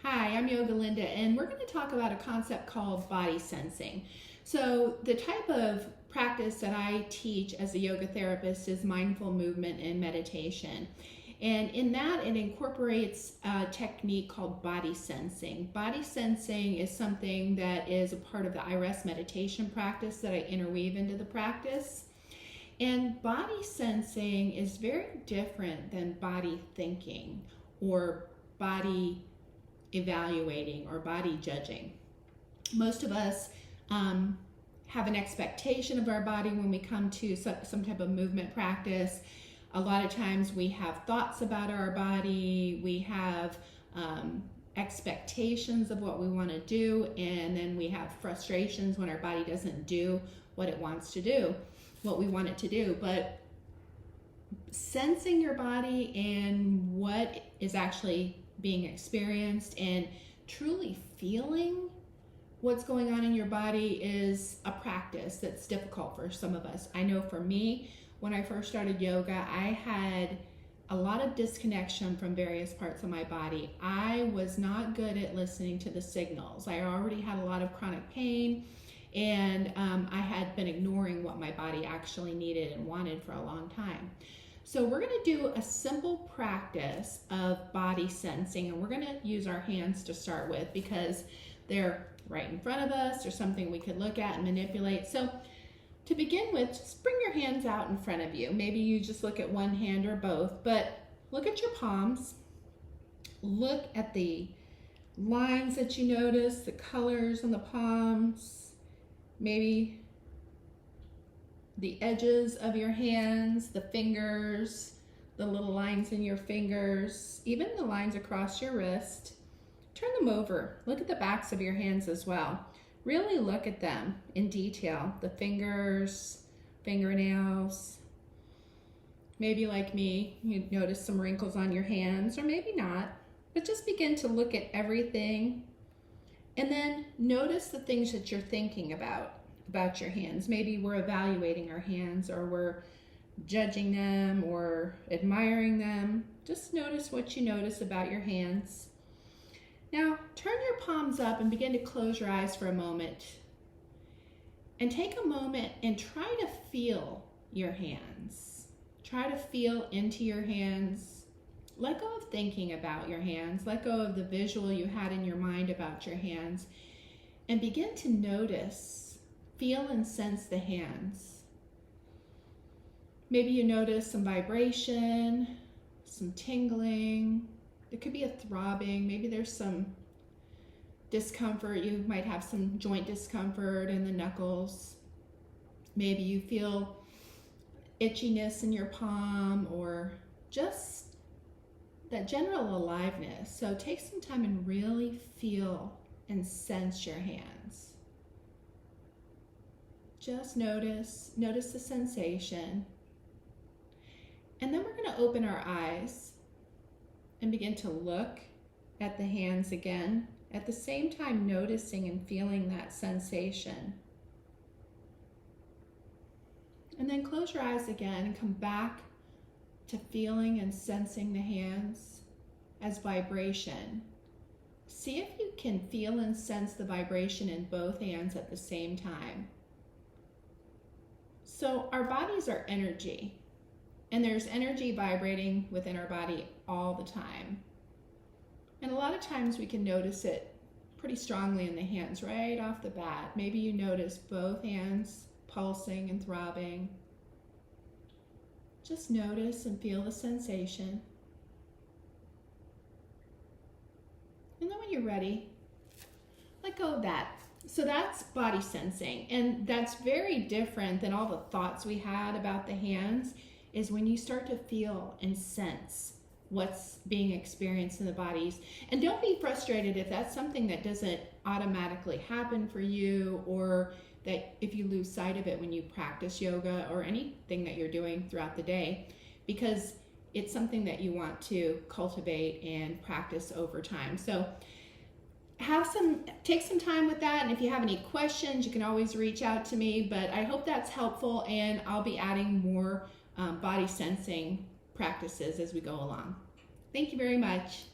Hi, I'm Yoga Linda, and we're going to talk about a concept called body sensing. So, the type of practice that I teach as a yoga therapist is mindful movement and meditation. And in that, it incorporates a technique called body sensing. Body sensing is something that is a part of the IRS meditation practice that I interweave into the practice. And body sensing is very different than body thinking or body evaluating or body judging. Most of us have an expectation of our body when we come to some type of movement practice. A lot of times we have thoughts about our body, we have expectations of what we want to do, and then we have frustrations when our body doesn't do what it wants to do, what we want it to do. But sensing your body and what is actually being experienced and truly feeling what's going on in your body is a practice that's difficult for some of us. I know for me, when I first started yoga, I had a lot of disconnection from various parts of my body. I was not good at listening to the signals. I already had a lot of chronic pain, and I had been ignoring what my body actually needed and wanted for a long time. So we're going to do a simple practice of body sensing, and we're going to use our hands to start with because they're right in front of us. There's something we could look at and manipulate. So to begin with, just bring your hands out in front of you. Maybe you just look at one hand or both, but look at your palms. Look at the lines that you notice, the colors on the palms, maybe the edges of your hands, the fingers, the little lines in your fingers, even the lines across your wrist. Turn them over. Look at the backs of your hands as well. Really look at them in detail. The fingers, fingernails. Maybe like me, you notice some wrinkles on your hands, or maybe not. But just begin to look at everything. And then notice the things that you're thinking about your hands. Maybe we're evaluating our hands, or we're judging them or admiring them. Just notice what you notice about your hands. Now turn your palms up and begin to close your eyes for a moment. And take a moment and try to feel your hands. Try to feel into your hands. Let go of thinking about your hands. Let go of the visual you had in your mind about your hands. And begin to notice, feel and sense the hands. Maybe you notice some vibration, some tingling. There could be a throbbing. Maybe there's some discomfort. You might have some joint discomfort in the knuckles. Maybe you feel itchiness in your palm, or just that general aliveness. So take some time and really feel and sense your hands. Just notice the sensation. And then we're going to open our eyes and begin to look at the hands again, at the same time noticing and feeling that sensation. And then close your eyes again and come back to feeling and sensing the hands as vibration. See if you can feel and sense the vibration in both hands at the same time. So our bodies are energy, and there's energy vibrating within our body all the time. And a lot of times we can notice it pretty strongly in the hands right off the bat. Maybe you notice both hands pulsing and throbbing. Just notice and feel the sensation. And then when you're ready, let go of that. So that's body sensing, and that's very different than all the thoughts we had about the hands, is when you start to feel and sense what's being experienced in the bodies. And don't be frustrated if that's something that doesn't automatically happen for you, or that if you lose sight of it when you practice yoga or anything that you're doing throughout the day, because it's something that you want to cultivate and practice over time. So take some time with that, and if you have any questions, you can always reach out to me. But I hope that's helpful, and I'll be adding more body sensing practices as we go along. Thank you very much.